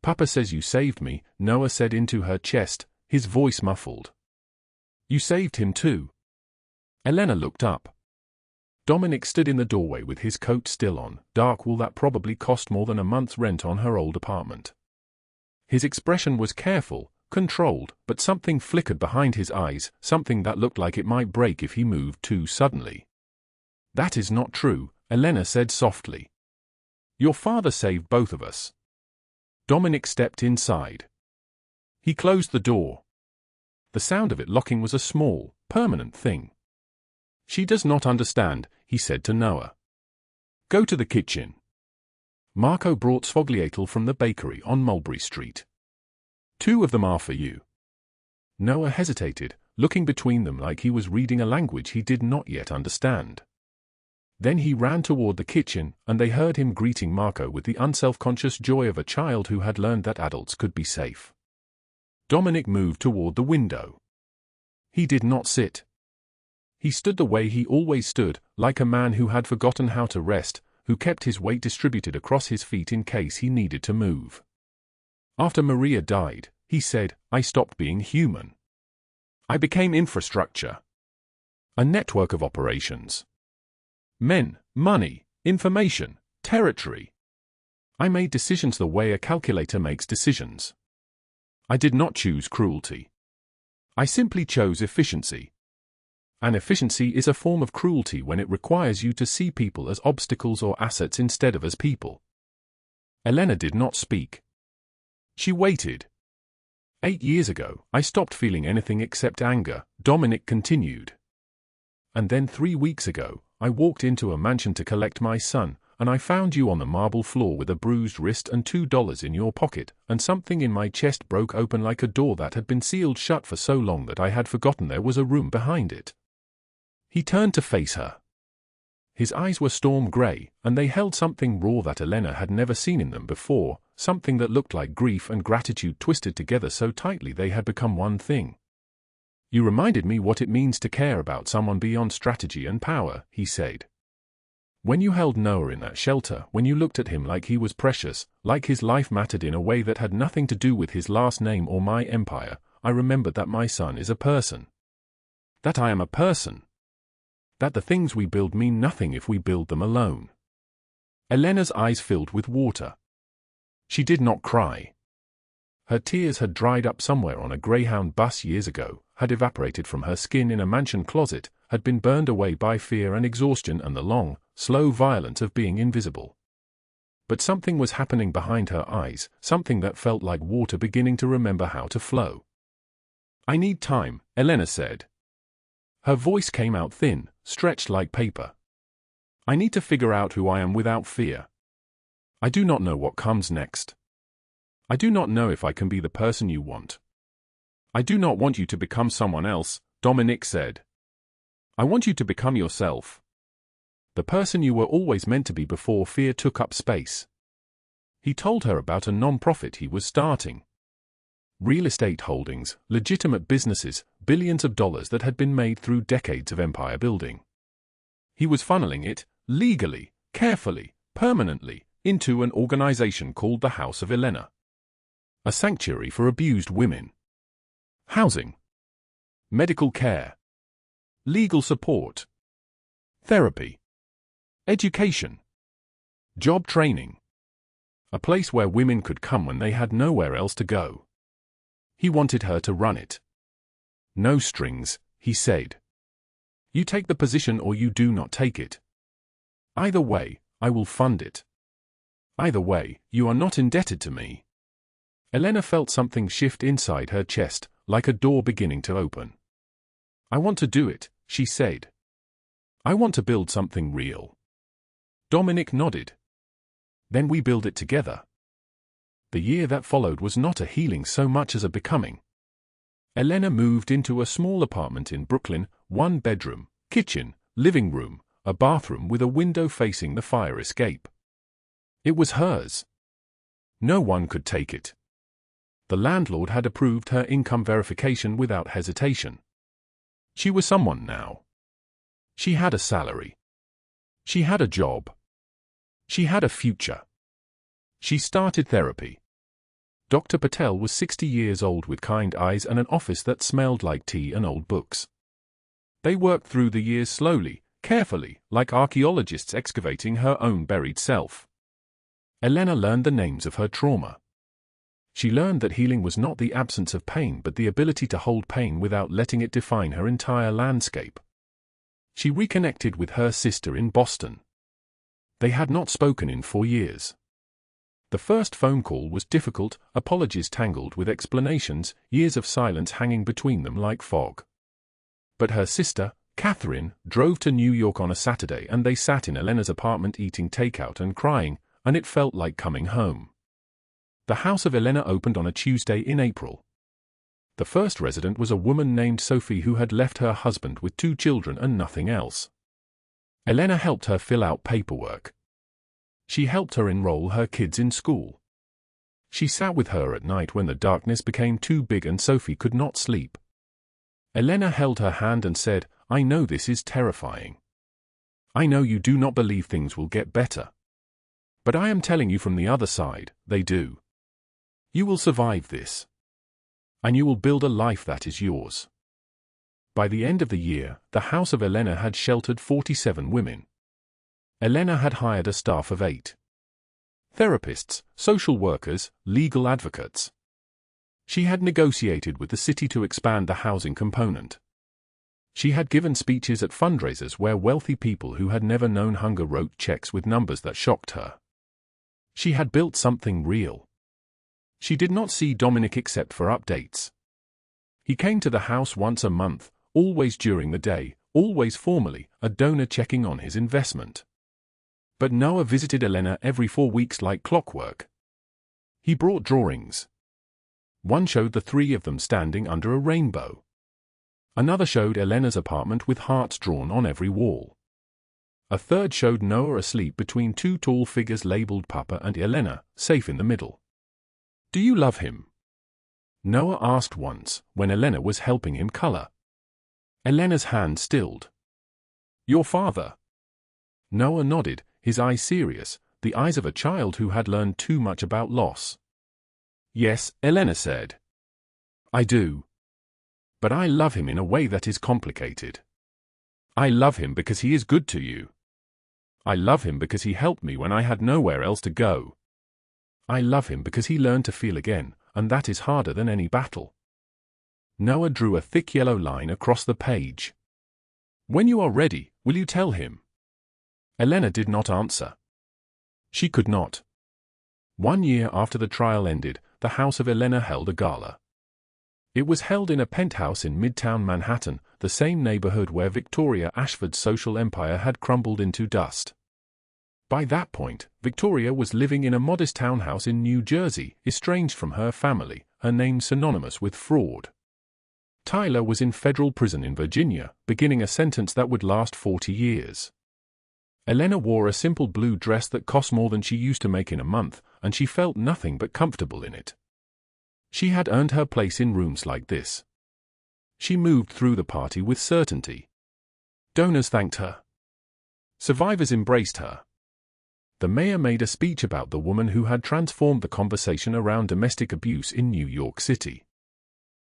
"Papa says you saved me," Noah said into her chest, his voice muffled. "You saved him too." Elena looked up. Dominic stood in the doorway with his coat still on, dark wool that probably cost more than a month's rent on her old apartment. His expression was careful, controlled, but something flickered behind his eyes, something that looked like it might break if he moved too suddenly. "That is not true," Elena said softly. "Your father saved both of us." Dominic stepped inside. He closed the door. The sound of it locking was a small, permanent thing. "She does not understand," he said to Noah. "Go to the kitchen." Marco brought sfogliatal from the bakery on Mulberry Street. "2 of them are for you." Noah hesitated, looking between them like he was reading a language he did not yet understand. Then he ran toward the kitchen, and they heard him greeting Marco with the unselfconscious joy of a child who had learned that adults could be safe. Dominic moved toward the window. He did not sit. He stood the way he always stood, like a man who had forgotten how to rest, who kept his weight distributed across his feet in case he needed to move. "After Maria died," he said, "I stopped being human. I became infrastructure. A network of operations. Men, money, information, territory. I made decisions the way a calculator makes decisions. I did not choose cruelty. I simply chose efficiency. And efficiency is a form of cruelty when it requires you to see people as obstacles or assets instead of as people." Elena did not speak. She waited. 8 years ago, I stopped feeling anything except anger," Dominic continued. "And then 3 weeks ago, I walked into a mansion to collect my son, and I found you on the marble floor with a bruised wrist and $2 in your pocket, and something in my chest broke open like a door that had been sealed shut for so long that I had forgotten there was a room behind it." He turned to face her. His eyes were storm gray, and they held something raw that Elena had never seen in them before, something that looked like grief and gratitude twisted together so tightly they had become one thing. "You reminded me what it means to care about someone beyond strategy and power," he said. "When you held Noah in that shelter, when you looked at him like he was precious, like his life mattered in a way that had nothing to do with his last name or my empire, I remembered that my son is a person. That I am a person. That the things we build mean nothing if we build them alone." Elena's eyes filled with water. She did not cry. Her tears had dried up somewhere on a Greyhound bus years ago, had evaporated from her skin in a mansion closet, had been burned away by fear and exhaustion and the long, slow violence of being invisible. But something was happening behind her eyes, something that felt like water beginning to remember how to flow. "I need time," Elena said. Her voice came out thin, stretched like paper. "I need to figure out who I am without fear. I do not know what comes next. I do not know if I can be the person you want." "I do not want you to become someone else," Dominic said. "I want you to become yourself. The person you were always meant to be before fear took up space." He told her about a non-profit he was starting. Real estate holdings, legitimate businesses, billions of dollars that had been made through decades of empire building. He was funneling it, legally, carefully, permanently, into an organization called the House of Elena. A sanctuary for abused women. Housing. Medical care. Legal support. Therapy. Education. Job training. A place where women could come when they had nowhere else to go. He wanted her to run it. "No strings," he said. "You take the position or you do not take it. Either way, I will fund it. Either way, you are not indebted to me." Elena felt something shift inside her chest, like a door beginning to open. "I want to do it," she said. "I want to build something real." Dominic nodded. "Then we build it together." The year that followed was not a healing so much as a becoming. Elena moved into a small apartment in Brooklyn, 1 bedroom, kitchen, living room, a bathroom with a window facing the fire escape. It was hers. No one could take it. The landlord had approved her income verification without hesitation. She was someone now. She had a salary. She had a job. She had a future. She started therapy. Dr. Patel was 60 years old with kind eyes and an office that smelled like tea and old books. They worked through the years slowly, carefully, like archaeologists excavating her own buried self. Elena learned the names of her trauma. She learned that healing was not the absence of pain but the ability to hold pain without letting it define her entire landscape. She reconnected with her sister in Boston. They had not spoken in 4 years. The first phone call was difficult, apologies tangled with explanations, years of silence hanging between them like fog. But her sister, Catherine, drove to New York on a Saturday and they sat in Elena's apartment eating takeout and crying, and it felt like coming home. The House of Elena opened on a Tuesday in April. The first resident was a woman named Sophie who had left her husband with 2 children and nothing else. Elena helped her fill out paperwork. She helped her enroll her kids in school. She sat with her at night when the darkness became too big and Sophie could not sleep. Elena held her hand and said, "I know this is terrifying. I know you do not believe things will get better. But I am telling you from the other side, they do. You will survive this. And you will build a life that is yours." By the end of the year, the House of Elena had sheltered 47 women. Elena had hired a staff of 8. Therapists, social workers, legal advocates. She had negotiated with the city to expand the housing component. She had given speeches at fundraisers where wealthy people who had never known hunger wrote checks with numbers that shocked her. She had built something real. She did not see Dominic except for updates. He came to the house once a month, always during the day, always formally, a donor checking on his investment. But Noah visited Elena every 4 weeks like clockwork. He brought drawings. One showed the three of them standing under a rainbow. Another showed Elena's apartment with hearts drawn on every wall. A third showed Noah asleep between two tall figures labeled Papa and Elena, safe in the middle. "Do you love him?" Noah asked once, when Elena was helping him color. Elena's hand stilled. "Your father?" Noah nodded, his eyes serious, the eyes of a child who had learned too much about loss. "Yes," Elena said. "I do. But I love him in a way that is complicated. I love him because he is good to you. I love him because he helped me when I had nowhere else to go. I love him because he learned to feel again, and that is harder than any battle." Noah drew a thick yellow line across the page. "When you are ready, will you tell him?" Elena did not answer. She could not. 1 year after the trial ended, the house of Elena held a gala. It was held in a penthouse in Midtown Manhattan, the same neighborhood where Victoria Ashford's social empire had crumbled into dust. By that point, Victoria was living in a modest townhouse in New Jersey, estranged from her family, her name synonymous with fraud. Tyler was in federal prison in Virginia, beginning a sentence that would last 40 years. Elena wore a simple blue dress that cost more than she used to make in a month, and she felt nothing but comfortable in it. She had earned her place in rooms like this. She moved through the party with certainty. Donors thanked her. Survivors embraced her. The mayor made a speech about the woman who had transformed the conversation around domestic abuse in New York City.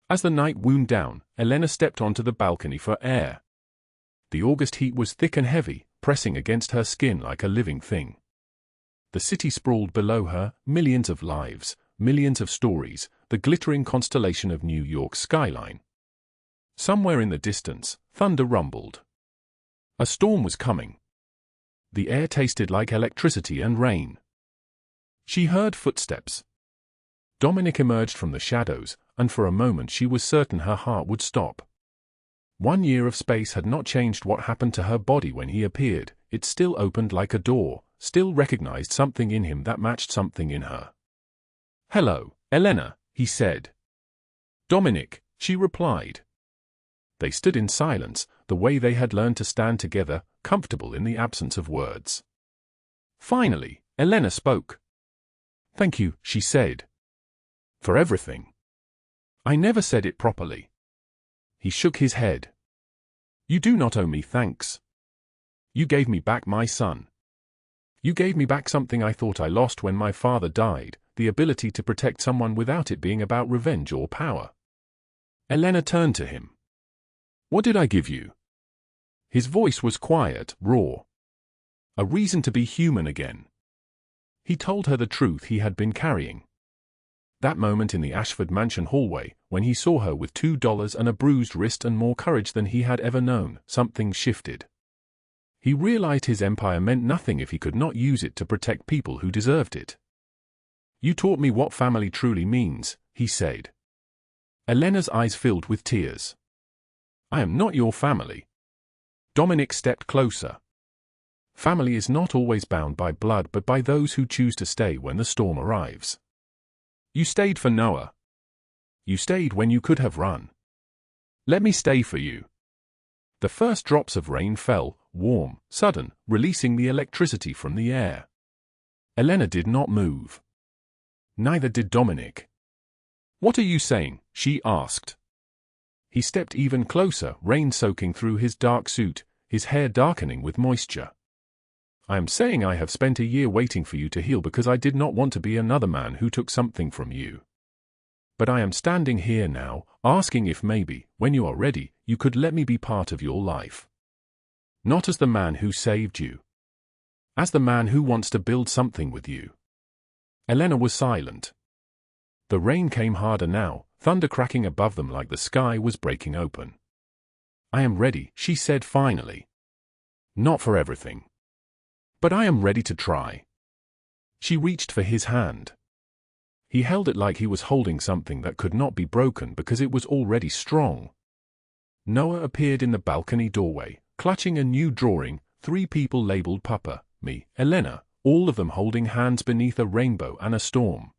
As the night wound down, Elena stepped onto the balcony for air. The August heat was thick and heavy, pressing against her skin like a living thing. The city sprawled below her, millions of lives, millions of stories, the glittering constellation of New York's skyline. Somewhere in the distance, thunder rumbled. A storm was coming. The air tasted like electricity and rain. She heard footsteps. Dominic emerged from the shadows, and for a moment she was certain her heart would stop. 1 year of space had not changed what happened to her body when he appeared. It still opened like a door, still recognized something in him that matched something in her. "Hello, Elena," he said. "Dominic," she replied. They stood in silence, the way they had learned to stand together, comfortable in the absence of words. Finally, Elena spoke. "Thank you," she said. "For everything." "I never said it properly." He shook his head. "You do not owe me thanks. You gave me back my son. You gave me back something I thought I lost when my father died, the ability to protect someone without it being about revenge or power." Elena turned to him. "What did I give you?" His voice was quiet, raw. A reason to be human again. He told her the truth he had been carrying. That moment in the Ashford mansion hallway, when he saw her with $2 and a bruised wrist and more courage than he had ever known, something shifted. He realized his empire meant nothing if he could not use it to protect people who deserved it. "You taught me what family truly means," he said. Elena's eyes filled with tears. "I am not your family." Dominic stepped closer. "Family is not always bound by blood but by those who choose to stay when the storm arrives. You stayed for Noah. You stayed when you could have run. Let me stay for you." The first drops of rain fell, warm, sudden, releasing the electricity from the air. Elena did not move. Neither did Dominic. "What are you saying?" she asked. He stepped even closer, rain soaking through his dark suit, his hair darkening with moisture. "I am saying I have spent a year waiting for you to heal because I did not want to be another man who took something from you. But I am standing here now, asking if maybe, when you are ready, you could let me be part of your life. Not as the man who saved you. As the man who wants to build something with you." Elena was silent. The rain came harder now, thunder cracking above them like the sky was breaking open. "I am ready," she said finally. "Not for everything. But I am ready to try." She reached for his hand. He held it like he was holding something that could not be broken because it was already strong. Noah appeared in the balcony doorway, clutching a new drawing, 3 people labeled Papa, me, Elena, all of them holding hands beneath a rainbow and a storm.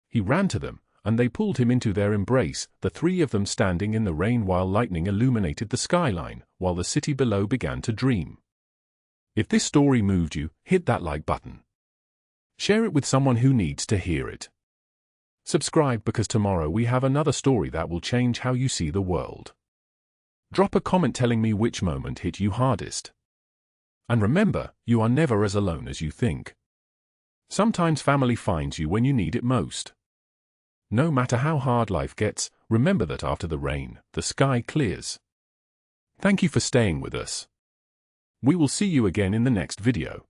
He ran to them, and they pulled him into their embrace, the three of them standing in the rain while lightning illuminated the skyline, while the city below began to dream. If this story moved you, hit that like button. Share it with someone who needs to hear it. Subscribe because tomorrow we have another story that will change how you see the world. Drop a comment telling me which moment hit you hardest. And remember, you are never as alone as you think. Sometimes family finds you when you need it most. No matter how hard life gets, remember that after the rain, the sky clears. Thank you for staying with us. We will see you again in the next video.